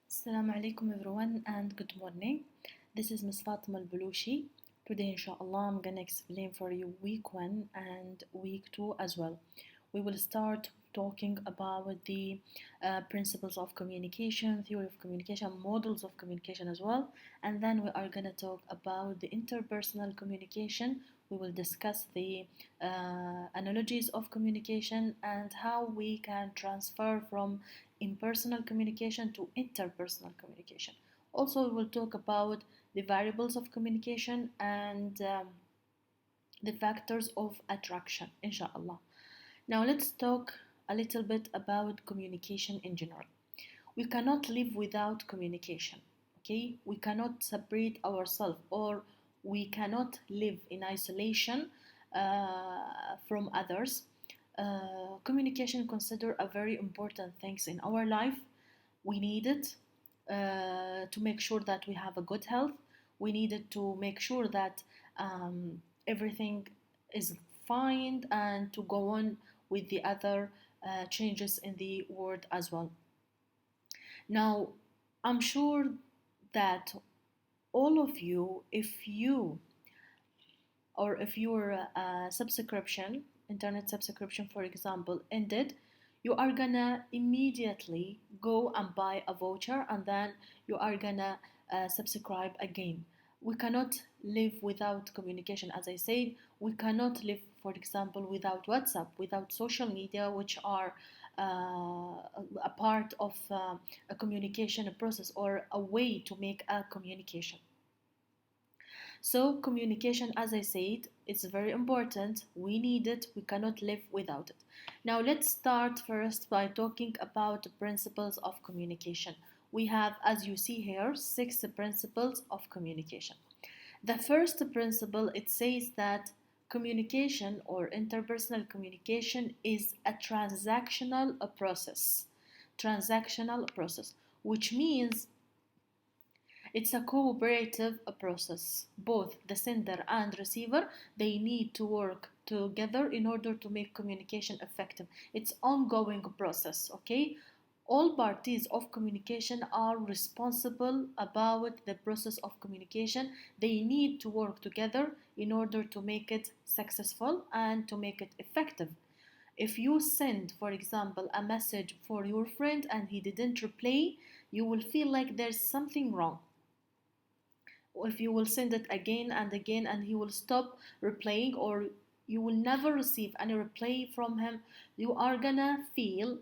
Assalamu alaikum everyone and good morning. This is Ms. Fatima Al-Balushi. Today inshallah I'm gonna explain for you week 1 and week 2 as well. We will start talking about the principles of communication, theory of communication, models of communication as well, and then we are gonna talk about the interpersonal communication. We will discuss the analogies of communication and how we can transfer from impersonal communication to interpersonal communication. Also, we will talk about the variables of communication and the factors of attraction, inshallah. Now, let's talk a little bit about communication in general. We cannot live without communication, okay? We cannot separate ourselves or we cannot live in isolation from others. Communication consider a very important things in our life. We need it to make sure that we have a good health. We needed to make sure that everything is fine and to go on with the other changes in the world as well. Now, I'm sure that all of you, if your subscription, internet subscription, for example, ended, you are gonna immediately go and buy a voucher and then you are gonna subscribe again. We cannot live without communication. As I said, we cannot live, for example, without WhatsApp, without social media, which are a part of a communication process or a way to make a communication. So, communication, as I said, it's very important. We need it, we cannot live without it. Now, let's start first by talking about the principles of communication. We have, as you see here, 6 principles of communication. The first principle, it says that communication or interpersonal communication is a transactional process. Transactional process, which means it's a cooperative process. Both the sender and receiver, they need to work together in order to make communication effective. It's ongoing process, okay? All parties of communication are responsible about the process of communication. They need to work together in order to make it successful and to make it effective. If you send, for example, a message for your friend and he didn't reply, you will feel like there's something wrong. If you will send it again and again and he will stop replying, or you will never receive any reply from him, you are gonna feel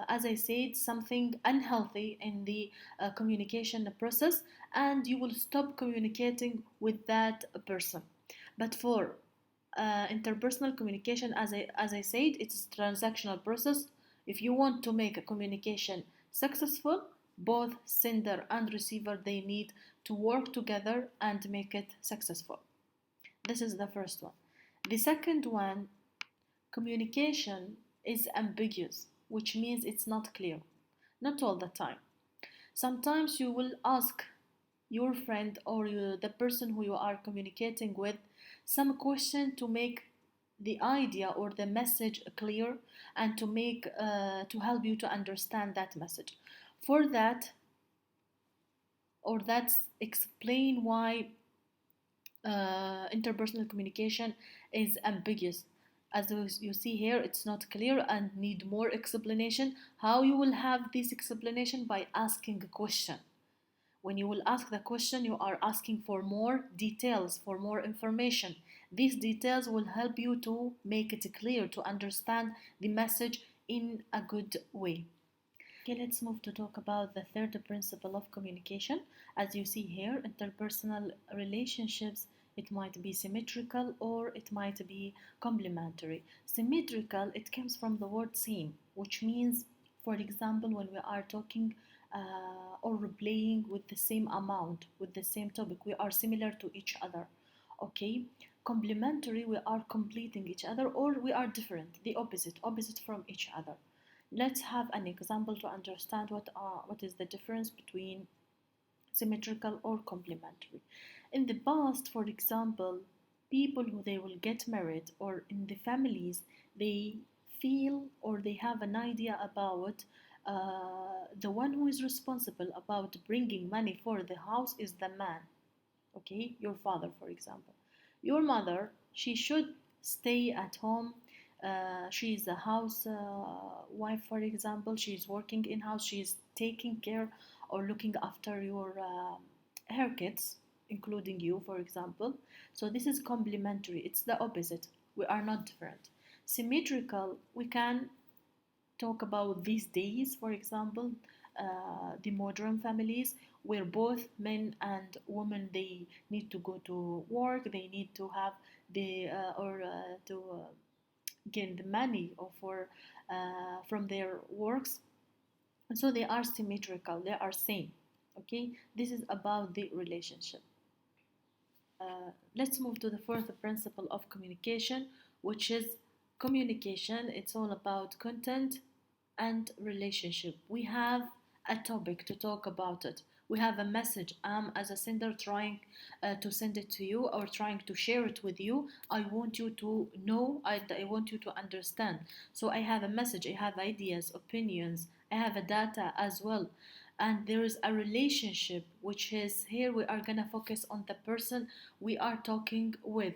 as I said, something unhealthy in the communication process, and you will stop communicating with that person. But for interpersonal communication, as I said, it's a transactional process. If you want to make a communication successful, both sender and receiver, they need to work together and make it successful. This is the first one. The second one, communication is ambiguous, which means it's not clear. Not all the time. Sometimes you will ask your friend or the person who you are communicating with some question to make the idea or the message clear and to help you to understand that message. For that, or that's explain why interpersonal communication is ambiguous. As you see here, it's not clear and need more explanation. How you will have this explanation? By asking a question. When you will ask the question, you are asking for more details, for more information. These details will help you to make it clear, to understand the message in a good way. Okay, let's move to talk about the third principle of communication. As you see here, interpersonal relationships, it might be symmetrical or it might be complementary. Symmetrical, it comes from the word same, which means, for example, when we are talking or replaying with the same amount, with the same topic, we are similar to each other. Okay, complementary, we are completing each other, or we are different, the opposite from each other. Let's have an example to understand what is the difference between symmetrical or complementary. In the past, for example, people who they will get married or in the families, they feel or they have an idea about The one who is responsible about bringing money for the house is the man. Okay, your father, for example. Your mother, she should stay at home. She's a house wife, for example. She's working in house. She's taking care or looking after your her kids, including you, for example. So this is complementary. It's the opposite. We are not different. Symmetrical, we can talk about these days, for example, the modern families where both men and women, they need to go to work, they need to have the or to gain the money or for from their works, and so they are symmetrical, they are same. Okay, this is about the relationship. Let's move to the fourth principle of communication, which is communication. It's all about content and relationship. We have a topic to talk about it. We have a message. I'm, as a sender, trying to send it to you or trying to share it with you. I want you to know, I want you to understand. So I have a message, I have ideas, opinions, I have a data as well. And there is a relationship, which is here we are going to focus on the person we are talking with.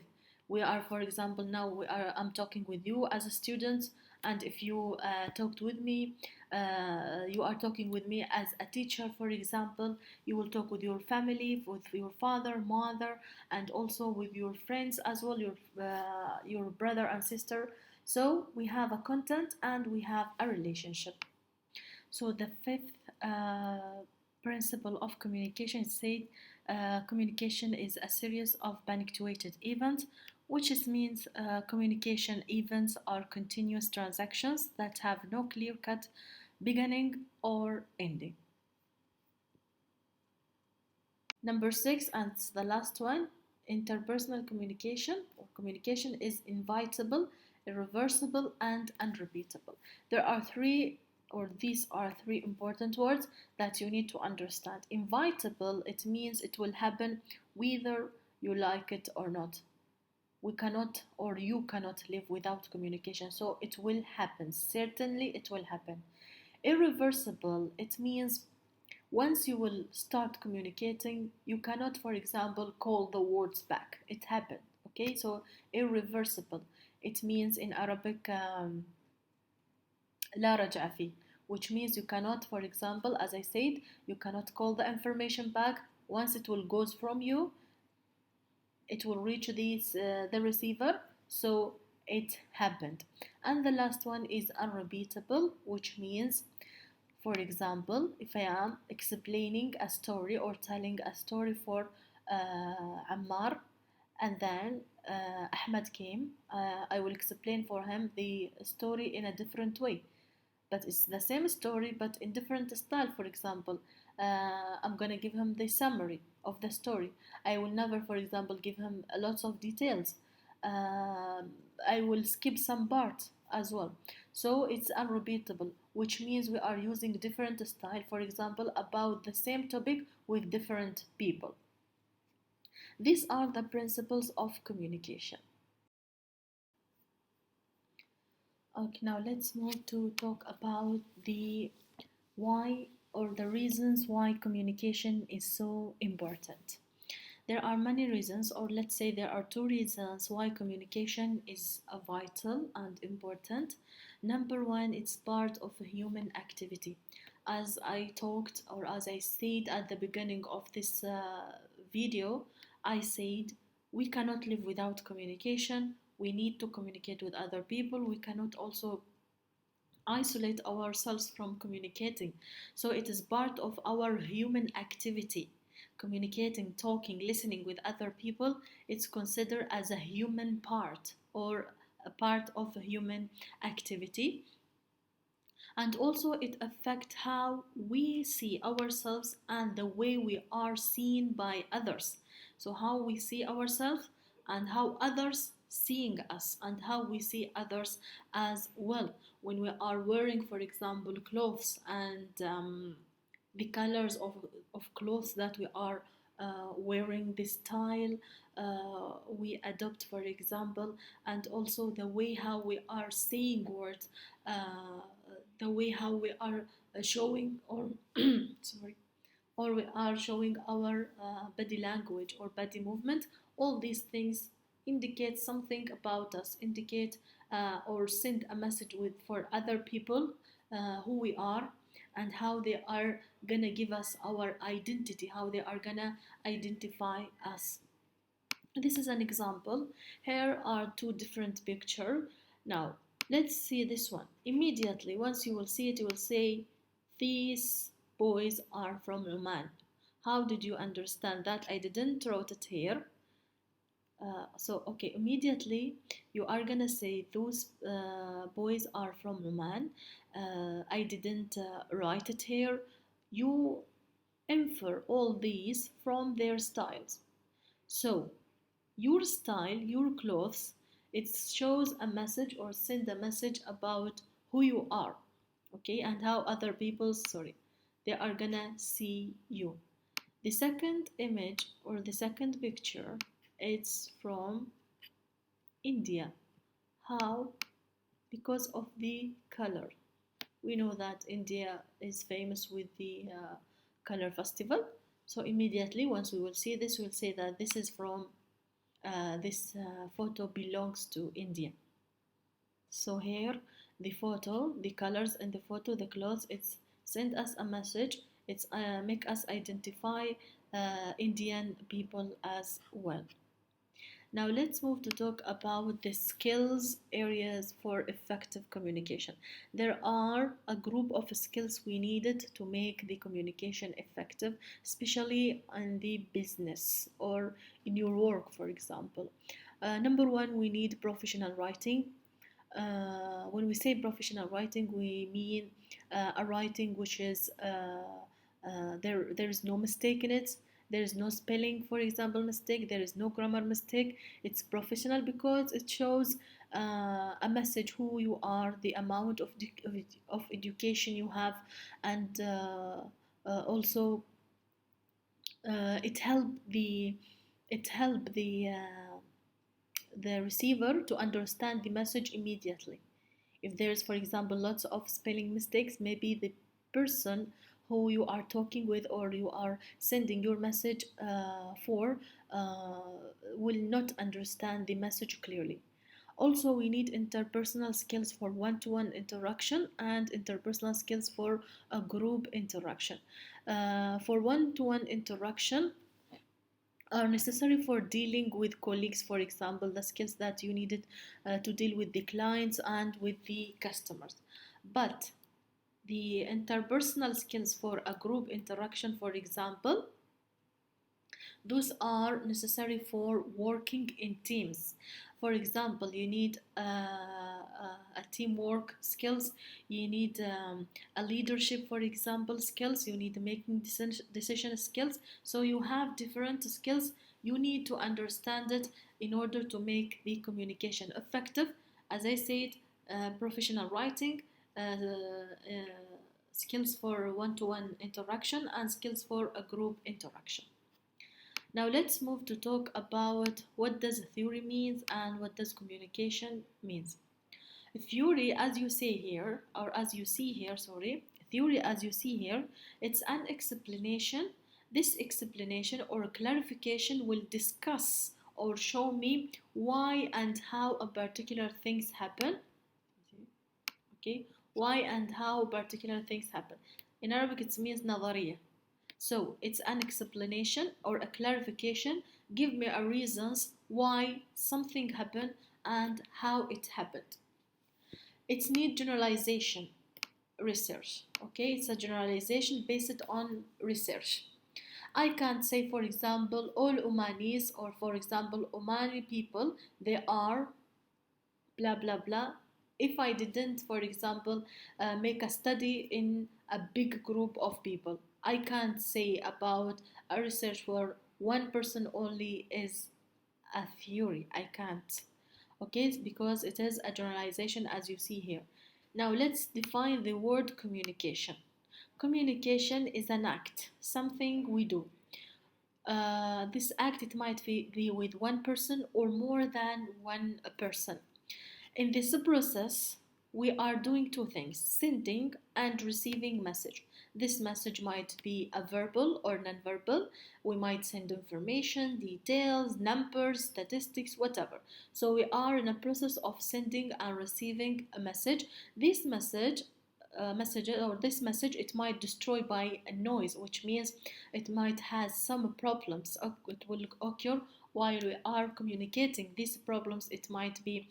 We are, for example, now I'm talking with you as a student, and if you talked with me, you are talking with me as a teacher, for example. You will talk with your family, with your father, mother, and also with your friends as well, your brother and sister. So we have a content and we have a relationship. So the fifth principle of communication said communication is a series of punctuated events, which means communication events are continuous transactions that have no clear-cut beginning or ending. Number six, and it's the last one, interpersonal communication or communication is invitable, irreversible, and unrepeatable. There are three, or these are three important words that you need to understand. Invitable, it means it will happen whether you like it or not. We cannot, or you cannot live without communication, so it will happen. Certainly, it will happen. Irreversible, it means once you will start communicating, you cannot, for example, call the words back. It happened. Okay, so irreversible. It means in Arabic, لا رجع فيه, which means you cannot, for example, as I said, you cannot call the information back. Once it will goes from you, it will reach the receiver. So it happened. And the last one is unrepeatable, which means, for example, if I am explaining a story or telling a story for Ammar, and then Ahmed came, I will explain for him the story in a different way. But it's the same story, but in different style. For example, I'm gonna give him the summary of the story. I will never, for example, give him lots of details. I will skip some parts as well. So it's unrepeatable, which means we are using different style, for example, about the same topic with different people. These are the principles of communication. Okay, now let's move to talk about the why or the reasons why communication is so important. There are many reasons, or let's say there are two reasons why communication is vital and important. Number one, it's part of a human activity. As I talked, or as I said at the beginning of this video, I said we cannot live without communication. We need to communicate with other people. We cannot also isolate ourselves from communicating. So it is part of our human activity. Communicating, talking, listening with other people, it's considered as a human part or a part of a human activity. And also it affects how we see ourselves and the way we are seen by others. So how we see ourselves and how others seeing us and how we see others as well. When we are wearing, for example, clothes and the colors of clothes that we are wearing, the style we adopt, for example, and also the way how we are saying words, the way how we are showing or sorry, or we are showing our body language or body movement. All these things indicate something about us, indicate or send a message with for other people who we are and how they are gonna give us our identity, how they are gonna identify us. This is an example. Here are two different pictures. Now let's see this one. Immediately once you will see it, you will say these boys are from Oman. How did you understand that? I didn't wrote it here. So okay, immediately you are gonna say those boys are from Oman. I didn't write it here. You infer all these from their styles. So your style, your clothes, it shows a message or send a message about who you are, okay, and how other people, sorry, they are gonna see you. The second image or the second picture, it's from India. How? Because of the color. We know that India is famous with the color festival. So immediately, once we will see this, we'll say that this is from this photo belongs to India. So here, the photo, the colors in the photo, the clothes, it's send us a message. It's make us identify Indian people as well. Now let's move to talk about the skills areas for effective communication. There are a group of skills we needed to make the communication effective, especially in the business or in your work, for example. Number one, we need professional writing. When we say professional writing, we mean a writing which is there is no mistake in it. There is no spelling, for example, mistake. There is no grammar mistake. It's professional because it shows a message who you are, the amount of education you have, and also it help the receiver to understand the message immediately. If there's, for example, lots of spelling mistakes, maybe the person who you are talking with or you are sending your message for uh, will not understand the message clearly. Also, we need interpersonal skills for one-to-one interaction and interpersonal skills for a group interaction. For one-to-one interaction, are necessary for dealing with colleagues, for example, the skills that you needed to deal with the clients and with the customers. But the interpersonal skills for a group interaction, for example, those are necessary for working in teams. For example, you need a teamwork skills, you need a leadership, for example, skills, you need making decision skills. So you have different skills. You need to understand it in order to make the communication effective. As I said, professional writing, skills for one-to-one interaction, and skills for a group interaction. Now let's move to talk about what does theory means and what does communication means. Theory, as you say here, or as you see here, sorry, theory as you see here, it's an explanation. This explanation or clarification will discuss or show me why and how a particular things happen. Okay, why and how particular things happen. In Arabic, it means نظرية. So it's an explanation or a clarification. Give me a reasons why something happened and how it happened. It's need generalization research. Okay, it's a generalization based on research. I can't say, for example, all Omanis or, for example, Omani people, they are blah blah blah. If I didn't, for example, make a study in a big group of people, I can't say about a research where one person only is a theory. I can't. Okay, it's because it is a generalization as you see here. Now let's define the word communication. Communication is an act, something we do. This act, it might be with one person or more than one person. In this process, we are doing two things: sending and receiving message. This message might be a verbal or non-verbal. We might send information, details, numbers, statistics, whatever. So we are in a process of sending and receiving a message. This message, it might destroy by a noise, which means it might has some problems. It will occur while we are communicating. These problems, it might be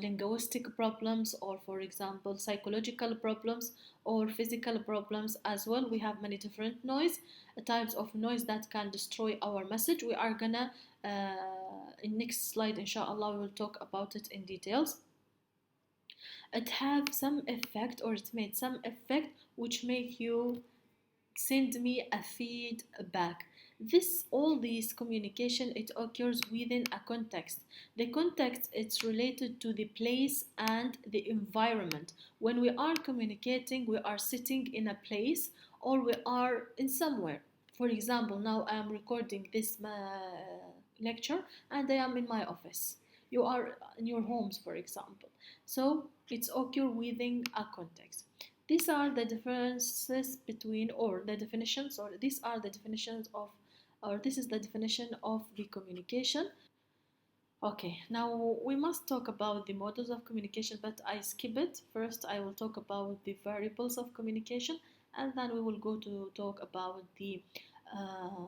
linguistic problems, or for example psychological problems, or physical problems as well. We have many different noise types of noise that can destroy our message. We are gonna in next slide inshallah we will talk about it in details. It have some effect, or it made some effect which make you send me a feedback. All these communication, it occurs within a context. The context, it's related to the place and the environment. When we are communicating, we are sitting in a place, or we are in somewhere. For example, now I am recording this lecture and I am in my office. You are in your homes, for example. So it's occur within a context. These are the differences between, or the definitions, or these are the definitions of, or this is the definition of the communication. Okay, now we must talk about the models of communication, but I skip it. First, I will talk about the variables of communication, and then we will go to talk about the uh,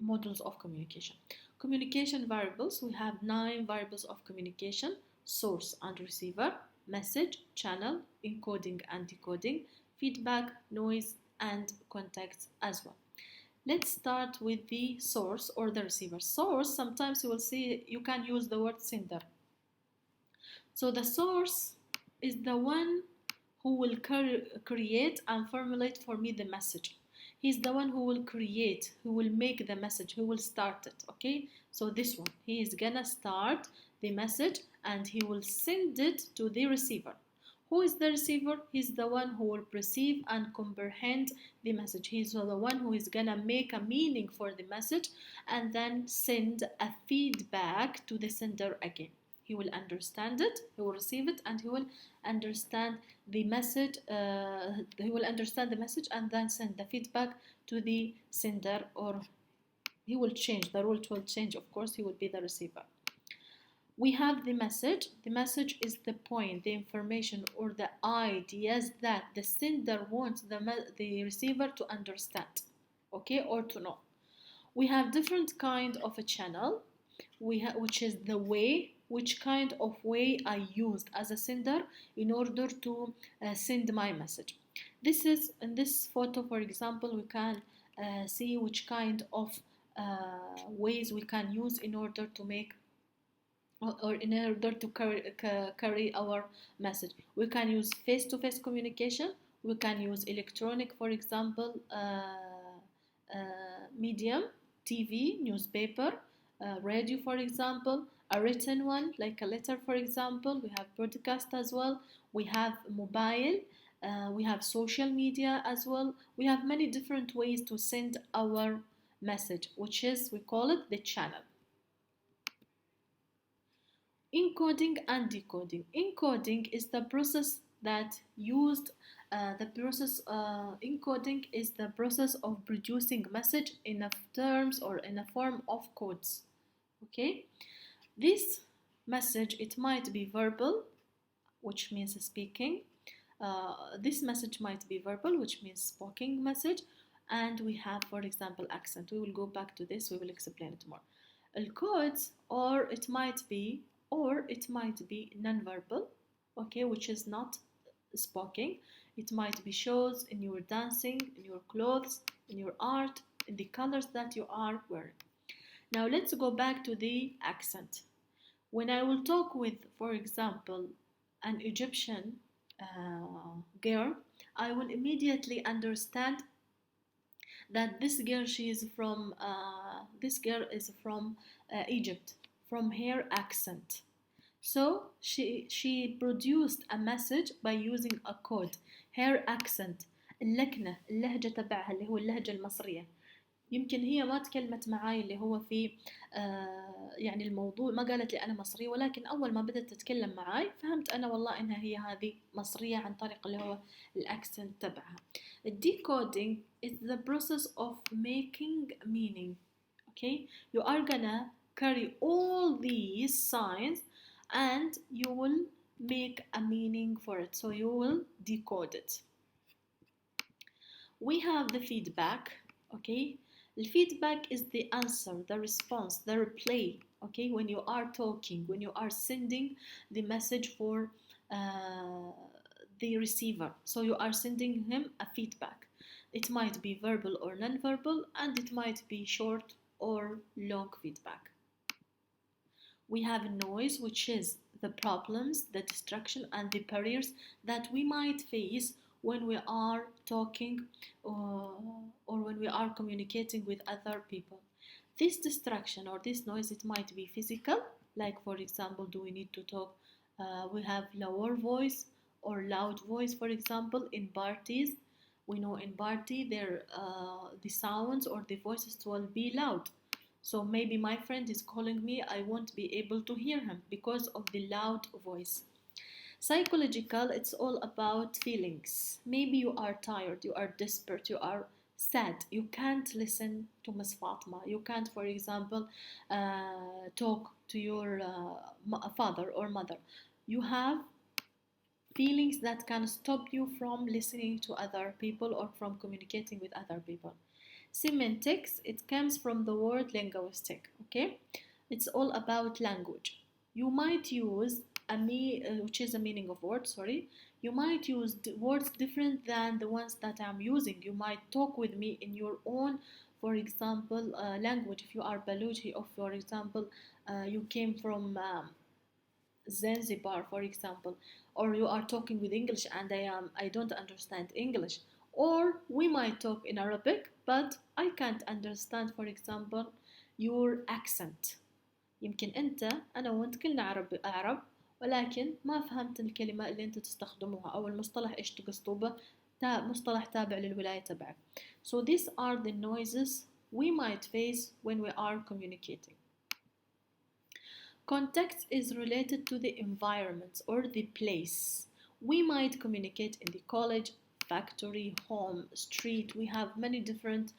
models of communication. Communication variables, we have 9 variables of communication: source and receiver, message, channel, encoding and decoding, feedback, noise, and context as well. Let's start with the source or the receiver. Source, sometimes you will see you can use the word sender. So the source is the one who will create and formulate for me the message. He's the one who will create, who will make the message, who will start it. Okay, so this one, he is gonna start the message and he will send it to the receiver. Who is the receiver? He's the one who will perceive and comprehend the message. He's the one who is gonna make a meaning for the message and then send a feedback to the sender again. He will understand it, he will receive it, and he will understand the message. He will understand the message and then send the feedback to the sender, or he will change. The role will change. Of course, he will be the receiver. We have the message. The message is the point, the information, or the ideas that the sender wants the receiver to understand, okay, or to know. We have different kind of a channel, which is the way, which kind of way I used as a sender in order to send my message. This is in this photo, for example, we can see which kind of ways we can use in order to make, or in order to carry our message. We can use face-to-face communication, we can use electronic, for example, medium, TV, newspaper, radio, for example, a written one like a letter, for example. We have broadcast as well, we have mobile, we have social media as well. We have many different ways to send our message, which is, we call it the channel. Encoding and decoding. Encoding is the process that used encoding is the process of producing message in a terms or in a form of codes. Okay, this message, it might be verbal, which means speaking. This message might be verbal, which means spoken message, and we have, for example, accent. We will go back to this, we will explain it more. Codes, or it might be non-verbal, okay, which is not spoken. It might be shows in your dancing, in your clothes, in your art, in the colors that you are wearing. Now let's go back to the accent. When I will talk with, for example, an Egyptian girl, I will immediately understand that this girl is from Egypt, from her accent. So she produced a message by using a code. Her accent, اللكنة، اللهجة تبعها اللي هو اللهجة المصرية. يمكن هي ما تكلمت معاي اللي هو في يعني الموضوع، ما قالت لي أنا مصرية، ولكن أول ما بدأت تتكلم معاي فهمت أنا والله إنها هي هذه مصرية عن طريق اللي هو الأكسنت تبعها. Decoding is the process of making meaning. Okay, you are gonna carry all these signs and you will make a meaning for it, so you will decode it. We have the feedback. Okay, the feedback is the answer, the response, the replay. Okay, when you are talking, when you are sending the message for uh, the receiver, so you are sending him a feedback. It might be verbal or non-verbal, and it might be short or long feedback. We have noise, which is the problems, the distraction, and the barriers that we might face when we are talking or when we are communicating with other people. This distraction or this noise, it might be physical, like for example, do we need to talk? We have lower voice or loud voice, for example, in parties. We know in party there the sounds or the voices will be loud, so maybe my friend is calling me, I won't be able to hear him because of the loud voice. Psychological, it's all about feelings. Maybe you are tired, you are desperate, you are sad. You can't listen to Miss Fatma. You can't, for example, talk to your father or mother. You have feelings that can stop you from listening to other people or from communicating with other people. Semantics, it comes from the word linguistic, okay? It's all about language. You might use which is a meaning of word, sorry. You might use words different than the ones that I'm using. You might talk with me in your own, for example, language. If you are Baluchi, or for example, you came from Zanzibar, for example, or you are talking with English and I don't understand English, or we might talk in Arabic but I can't understand, for example, your accent. يمكن أنا وأنت كلنا عرب، ولكن ما فهمت الكلمة اللي أنت تستخدموها أو المصطلح إيش تقصدوا به، مصطلح تابع للولاية تبعك. So these are the noises we might face when we are communicating. Context is related to the environment or the place. We might communicate in the college, factory, home, street. We have many different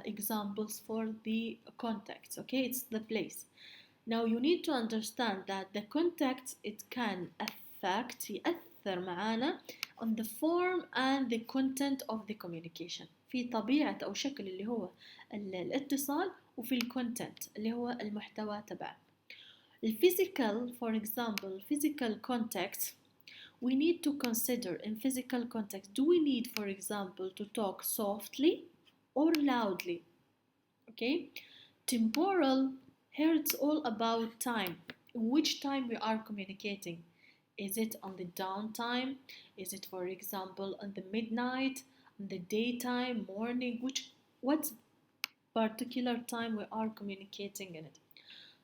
examples for the context. Okay, it's the place. Now you need to understand that the context, it can affect يأثر معانا on the form and the content of the communication. في طبيعة أو شكل اللي هو الاتصال، وفي الكونتنت اللي هو المحتوى تبعه. Physical, for example, physical context, we need to consider in physical context, do we need, for example, to talk softly or loudly? Okay. Temporal, here it's all about time. In which time we are communicating? Is it on the downtime? Is it, for example, on the midnight, on the daytime, morning? What particular time we are communicating in it?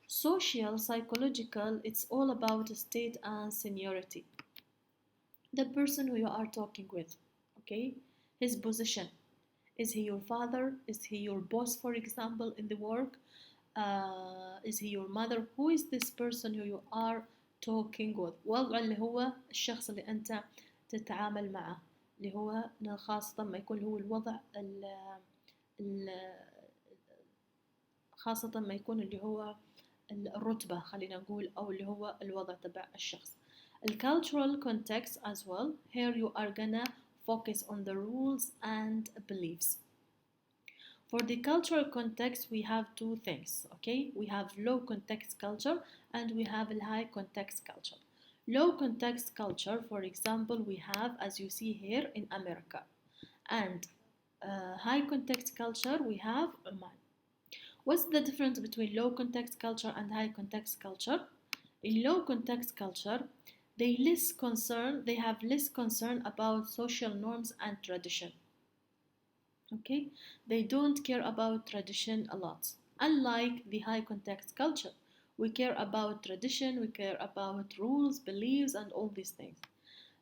Social, psychological, it's all about state and seniority. The person who you are talking with, okay? His position. Is he your father? Is he your boss, for example, in the work? Is he your mother? Who is this person who you are talking with? وضع اللي هو الشخص اللي أنت تتعامل معه، اللي هو خاصة ما يكون هو الوضع خاصة ما يكون اللي هو الرتبة، خلينا نقول، أو اللي هو الوضع تبع الشخص. Cultural context as well. Here you are gonna focus on the rules and beliefs. For the cultural context, we have two things, okay? We have low context culture and we have high context culture. Low context culture, for example, we have, as you see here, in America. And high context culture, we have Oman. What's the difference between low context culture and high context culture? In low context culture, they have less concern about social norms and tradition. Okay, they don't care about tradition a lot. Unlike the high context culture, we care about tradition, we care about rules, beliefs, and all these things.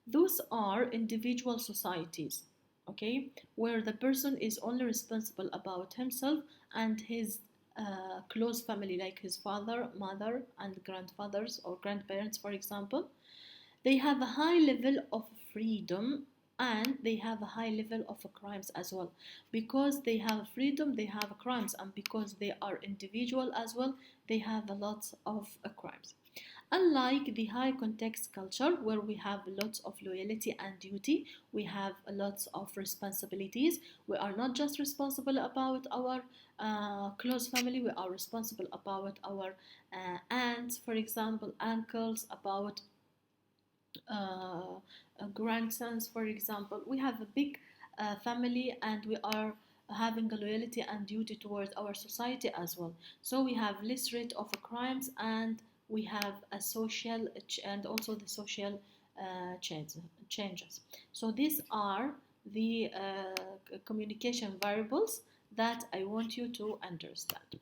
Those are individual societies. okay, where the person is only responsible about himself and his close family, like his father, mother, and grandfathers or grandparents, for example. They have a high level of freedom, and they have a high level of crimes as well. Because they have freedom, they have crimes, and because they are individual as well, they have a lot of crimes. Unlike the high context culture, where we have lots of loyalty and duty, we have lots of responsibilities. We are not just responsible about our close family, we are responsible about our aunts, for example, uncles, about grandsons, for example. We have a big family, and we are having a loyalty and duty towards our society as well. So we have less rate of crimes, and we have a social and also the social changes. So these are the communication variables that I want you to understand.